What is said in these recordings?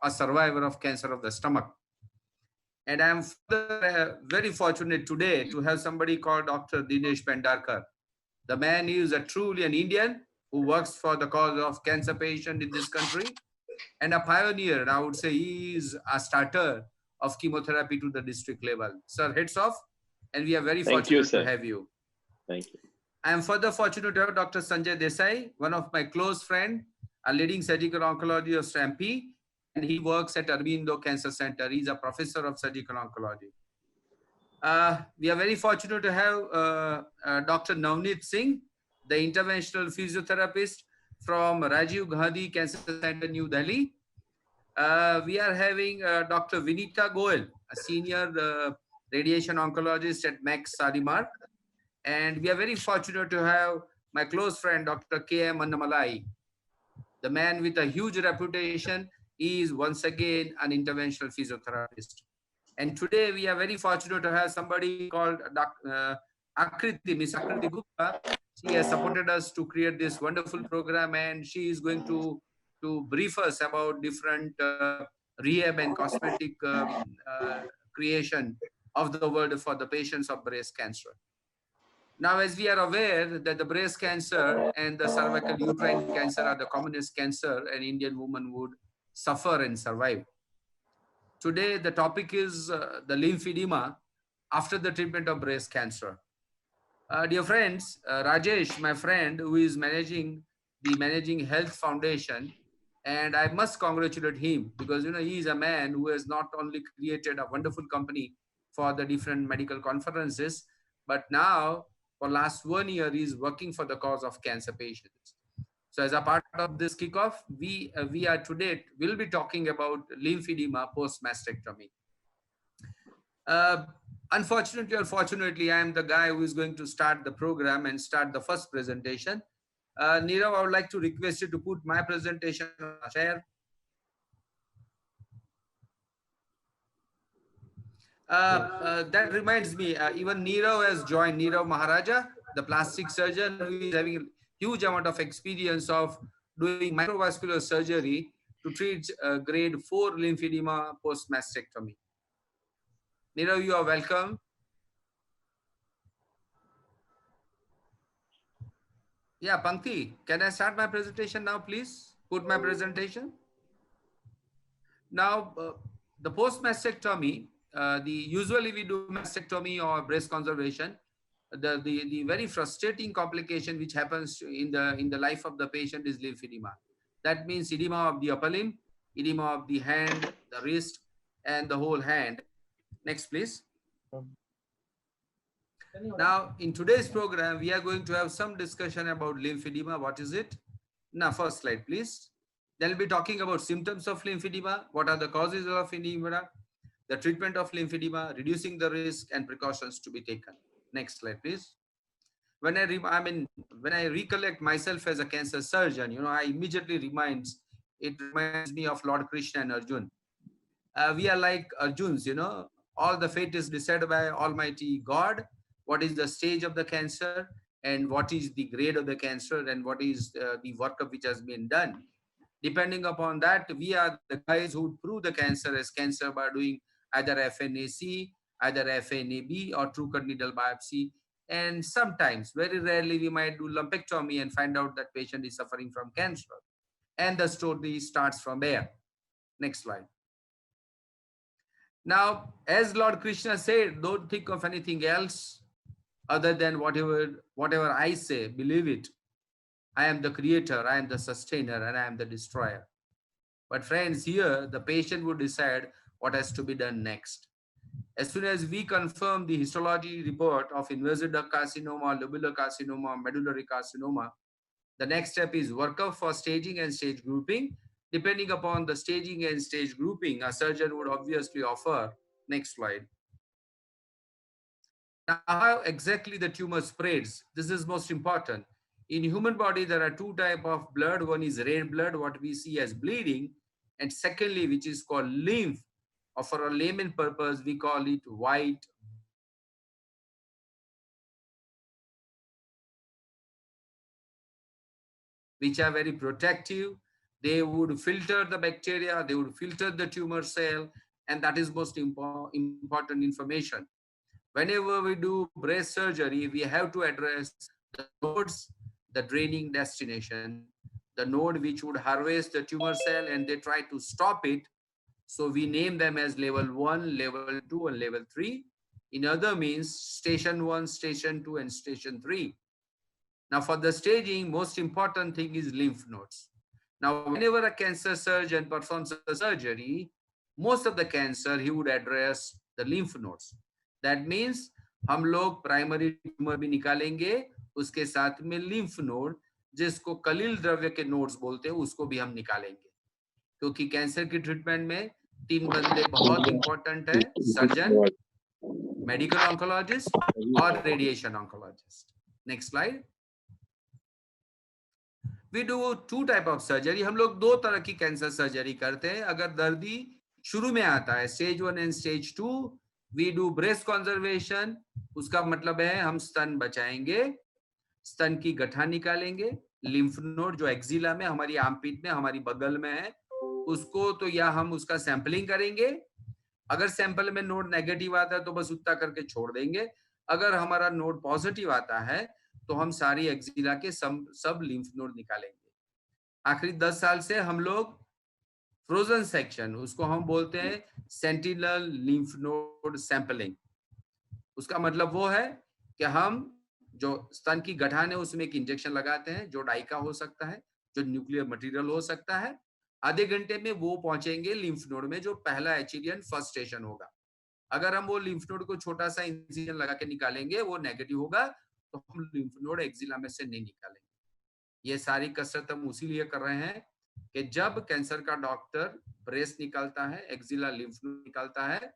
a survivor of cancer of the stomach. And I'm very fortunate today to have somebody called Dr. Dinesh Pendarkar. The man is a truly an Indian who works for the cause of cancer patient in this country and a pioneer. And I would say he is a starter of chemotherapy to the district level. Sir, heads off, and we are very Thank you, fortunate to sir. have you. Thank you. I am further fortunate to have Dr. Sanjay Desai, one of my close friend, a leading surgical oncologist of MP, and he works at Aurobindo Cancer Center. He's a professor of surgical oncology. We are very fortunate to have Dr. Navneet Singh, the interventional physiotherapist from Rajiv Gandhi Cancer Center, New Delhi. We are having Dr. Vinita Goel, a senior radiation oncologist at Max Shalimar. And we are very fortunate to have my close friend, Dr. K.M. Annamalai, the man with a huge reputation. He is once again an interventional physiotherapist. And today we are very fortunate to have somebody called Akriti, Miss Akriti Gupta. She has supported us to create this wonderful program, and she is going to brief us about different rehab and cosmetic creation of the world for the patients of breast cancer. Now, as we are aware that the breast cancer and the cervical uterine cancer are the commonest cancer an Indian woman would suffer and survive. Today, the topic is the lymphedema after the treatment of breast cancer. Dear friends, Rajesh, my friend, who is managing the Managing Health Foundation, and I must congratulate him because he is a man who has not only created a wonderful company for the different medical conferences, but now for last 1 year he is working for the cause of cancer patients. So as a part of this kickoff, we are today will be talking about lymphedema post mastectomy. Unfortunately or fortunately, I am the guy who is going to start the program and start the first presentation. Nirav, I would like to request you to put my presentation on a share. That reminds me, even Nirav has joined, Nirav Maharaja, the plastic surgeon who is having a huge amount of experience of doing microvascular surgery to treat grade 4 lymphedema post mastectomy. Nirav, you are welcome. Yeah, Pankti, can I start my presentation now, please? Put my presentation. Now, the post mastectomy, usually we do mastectomy or breast conservation. The very frustrating complication which happens in the life of the patient is lymphedema. That means edema of the upper limb, edema of the hand, the wrist, and the whole hand. Next, please. Now, in today's program, we are going to have some discussion about lymphedema. What is it? Now, first slide, please. Then we'll be talking about symptoms of lymphedema. What are the causes of lymphedema? The treatment of lymphedema, reducing the risk, and precautions to be taken. Next slide, please. When I recollect myself as a cancer surgeon, I immediately reminds me of Lord Krishna and Arjun. We are like Arjuns, all the fate is decided by Almighty God. What is the stage of the cancer and what is the grade of the cancer and what is the workup which has been done. Depending upon that, we are the guys who prove the cancer as cancer by doing either FNAC, either FNAB or true cut needle biopsy. And sometimes, very rarely, we might do lumpectomy and find out that patient is suffering from cancer. And the story starts from there. Next slide. Now, as Lord Krishna said, don't think of anything else other than whatever I say, believe it. I am the creator, I am the sustainer, and I am the destroyer. But friends, here the patient would decide what has to be done next. As soon as we confirm the histology report of invasive duct carcinoma, lobular carcinoma, medullary carcinoma, the next step is workup for staging and stage grouping. Depending upon the staging and stage grouping, a surgeon would obviously offer. Next slide. Now, how exactly the tumor spreads? This is most important. In human body, there are two types of blood. One is red blood, what we see as bleeding. And secondly, which is called lymph, or for a layman purpose, we call it white. Which are very protective. They would filter the bacteria, they would filter the tumor cell, and that is most important information. Whenever we do breast surgery, we have to address the nodes, the draining destination, the node which would harvest the tumor cell and they try to stop it. So we name them as level 1, level 2, and level 3. In other means station 1, station 2, and station 3. Now for the staging, most important thing is lymph nodes. Now whenever a cancer surgeon performs a surgery, most of the cancer he would address the lymph nodes. That means हम लोग primary tumour भी निकालेंगे, उसके साथ में lymph node जिसको कलिल द्रव्य के नोड्स बोलते हैं उसको भी हम निकालेंगे, क्योंकि कैंसर की ट्रीटमेंट में 3 बंदे बहुत इंपॉर्टेंट है, सर्जन, मेडिकल ऑन्कोलॉजिस्ट और radiation oncologist. Next slide. We do 2 type of surgery. हम लोग 2 तरह की कैंसर सर्जरी करते हैं. अगर दर्दी शुरू में आता है stage 1 and stage 2, we do breast conservation. उसका मतलब है हम स्तन बचाएंगे, स्तन की गठा निकालेंगे, लिम्फ नोड जो एक्जिला में, हमारी आर्मपिट में, हमारी बगल में है, उसको तो या हम उसका सैंपलिंग करेंगे. अगर सैंपल में नोड नेगेटिव आता है तो बस उतना करके छोड़ देंगे. अगर हमारा नोड पॉजिटिव आता है तो हम सारी एक्जिला के सब लिम्फ नोड निकालेंगे. आखिरी 10 साल से हम लोग फ्रोजन सेक्शन, उसको हम बोलते हैं सेंटिनल लिम्फ नोड सैंपलिंग. उसका मतलब वो है कि हम जो स्तन की गठान है उसमें एक इंजेक्शन लगाते हैं जो डाई का हो सकता है, जो न्यूक्लियर मटेरियल हो सकता है. आधे घंटे में वो पहुंचेंगे लिम्फ नोड में जो पहला एचिडियन फर्स्ट स्टेशन होगा. अगर हम वो लिम्फ नोड को छोटा सा इंसिजन लगा के निकालेंगे, वो नेगेटिव होगा, तो हम लिम्फ नोड एक्जिला में से नहीं निकालेंगे. ये सारी कसरत हम उसीलिए कर रहे हैं कि जब कैंसर का डॉक्टर ब्रेस्ट निकालता है, एक्जिला लिम्फ नोड निकालता है,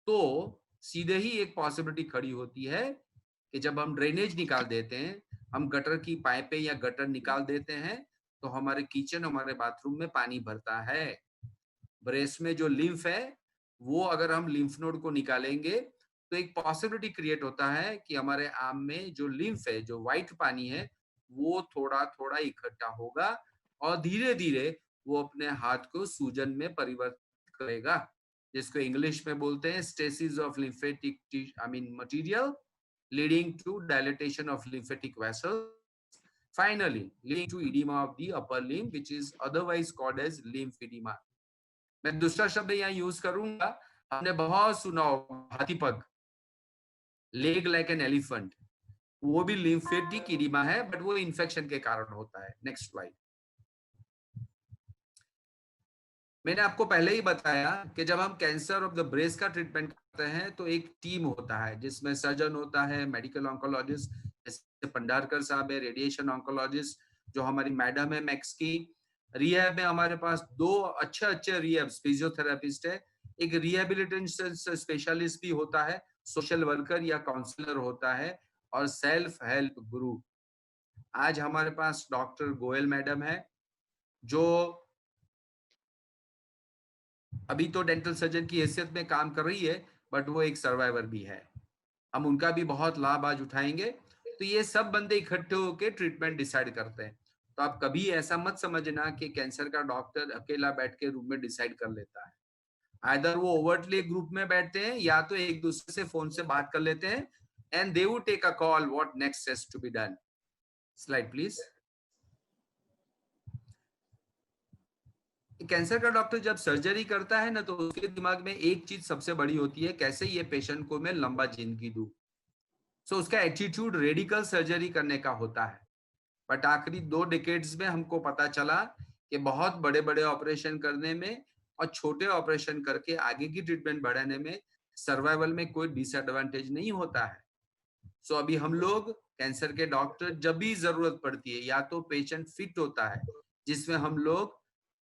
तो सीधे ही एक पॉसिबिलिटी खड़ी होती है कि जब हम ड्रेनेज निकाल देते हैं, हम गटर की पाइपें या गटर निकाल देते हैं, तो हमारे किचन, हमारे बाथरूम में पानी भरता है. ब्रेस्ट में जो लिम्फ है, वो अगर हम लिम्फ नोड को निकालेंगे तो एक पॉसिबिलिटी क्रिएट होता है कि हमारे आर्म में जो लिम्फ है, जो व्हाइट पानी है, वो थोड़ा थोड़ा इकट्ठा होगा और धीरे धीरे वो अपने हाथ को सूजन में परिवर्तित करेगा, जिसको इंग्लिश में बोलते हैं stasis of lymphatic material leading to dilatation of lymphatic vessels, finally leading to oedema of the upper limb which is otherwise called as lymphoedema. मैं दूसरा शब्द यहाँ यूज करूंगा, हमने बहुत सुना होगा हाथी पग, लेग लाइक एन एलिफेंट, वो भी लिम्फेटिक इडिमा है, बट वो इन्फेक्शन के कारण होता है. Next slide. मैंने आपको पहले ही बताया कि जब हम कैंसर ऑफ द ब्रेस्ट का ट्रीटमेंट करते हैं तो एक टीम होता है जिसमें सर्जन होता है, मेडिकल ऑन्कोलॉजिस्ट जैसे पंडारकर साहब है, रेडिएशन ऑन्कोलॉजिस्ट जो हमारी मैडम है मैक्स की. रिहैब में हमारे पास 2 अच्छे रिहैब फिजियोथेरेपिस्ट है, एक रिहेबिलिटेशन स्पेशलिस्ट भी होता है, सोशल वर्कर या काउंसलर होता है, और सेल्फ हेल्प ग्रुप. आज हमारे पास डॉक्टर गोयल मैडम है जो अभी तो डेंटल सर्जन की हैसियत में काम कर रही है, बट वो एक सर्वाइवर भी है. हम उनका भी बहुत लाभ आज उठाएंगे. तो ये सब बंदे इकट्ठे होकर ट्रीटमेंट डिसाइड करते हैं. तो आप कभी ऐसा मत समझना कि कैंसर का डॉक्टर अकेला बैठ के रूम में डिसाइड कर लेता है. आइदर वो ओवरटली ग्रुप में बैठते हैं या तो एक दूसरे से फोन से बात कर लेते हैं, and they would take a call what next has to be done. Slide please. Cancer का डॉक्टर जब सर्जरी करता है ना, तो उसके दिमाग में एक चीज सबसे बड़ी होती है, कैसे ये पेशेंट को मैं लंबा जिंदगी दूं. सो उसका एटीट्यूड रेडिकल सर्जरी करने का होता है. बट आखिरी 2 डिकेड्स में हमको पता चला कि बहुत बड़े बड़े ऑपरेशन करने में और छोटे ऑपरेशन करके आगे की ट्रीटमेंट बढ़ाने में सर्वाइवल में कोई डिसएडवांटेज नहीं होता है. सो अभी हम लोग कैंसर के डॉक्टर जब भी जरूरत पड़ती है, या तो पेशेंट फिट होता है जिसमें हम लोग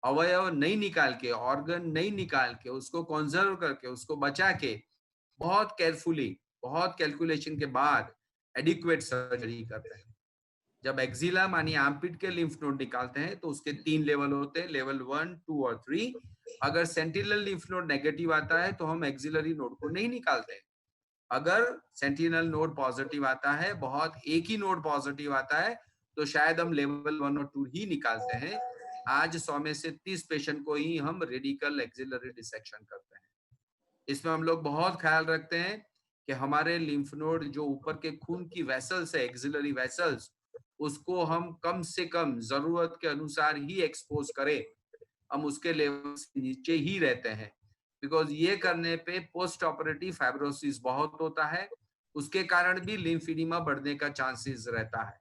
अवयव नहीं निकाल के, ऑर्गन नहीं निकाल के, उसको कंजर्व करके, उसको बचा के, बहुत केयरफुली, बहुत कैलकुलेशन के बाद एडिक्वेट सर्जरी करते हैं. जब एक्जिला मानी आर्मपिट के लिम्फ नोड निकालते हैं तो उसके 3 लेवल होते हैं, लेवल 1, 2 और 3. अगर सेंटिनल लिम्फ नोड नेगेटिव आता है तो हम एक्सिलरी नोड को नहीं निकालते हैं. अगर सेंटिनल नोड पॉजिटिव आता है, बहुत एक ही नोड पॉजिटिव आता है, तो शायद हम लेवल 1 और 2 ही निकालते हैं. आज 100 में से 30 पेशेंट को ही हम रेडिकल एक्सिलरी डिसेक्शन करते हैं। इसमें हम लोग बहुत ख्याल रखते हैं कि हमारे लिम्फ नोड जो ऊपर के खून की वेसल्स है, एक्सिलरी वेसल्स, उसको हम कम से कम जरूरत के अनुसार ही एक्सपोज करें। हम उसके लेवल से नीचे ही रहते हैं, बिकॉज ये करने पे पोस्ट ऑपरेटिव फाइब्रोसिस बहुत होता है, उसके कारण भी लिम्फीडिमा बढ़ने का चांसेस रहता है।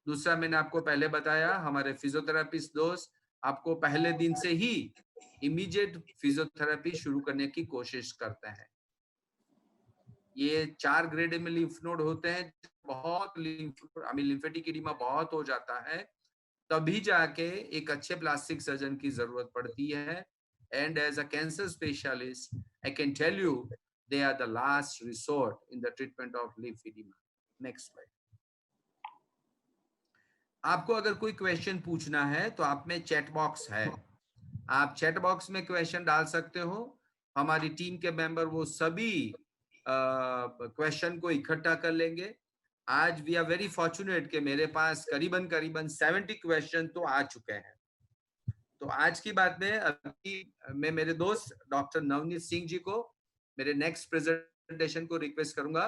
दूसरा, मैंने आपको पहले बताया, हमारे फिजियोथेरेपिस्ट दोस्त आपको पहले दिन से ही इमीडिएट फिजियोथेरेपी शुरू करने की कोशिश करते हैं। ये 4 ग्रेड में लिम्फ नोड होते हैं, बहुत लिम्फेटिक एडिमा बहुत हो जाता है, तभी जाके एक अच्छे प्लास्टिक सर्जन की जरूरत पड़ती है। And as a cancer specialist I can tell you they are the last resort in the treatment of lymphoedema. Next slide. आपको अगर कोई क्वेश्चन पूछना है तो आप में चैट बॉक्स है, आप चैट बॉक्स में क्वेश्चन डाल सकते हो। हमारी टीम के मेंबर वो सभी क्वेश्चन को इकट्ठा कर लेंगे। आज वी आर वेरी फॉर्चुनेट कि मेरे पास करीबन 70 क्वेश्चन तो आ चुके हैं। तो आज की बात में अभी मैं मेरे दोस्त डॉक्टर नवनीत सिंह जी को मेरे नेक्स्ट प्रेजेंटेशन को रिक्वेस्ट करूंगा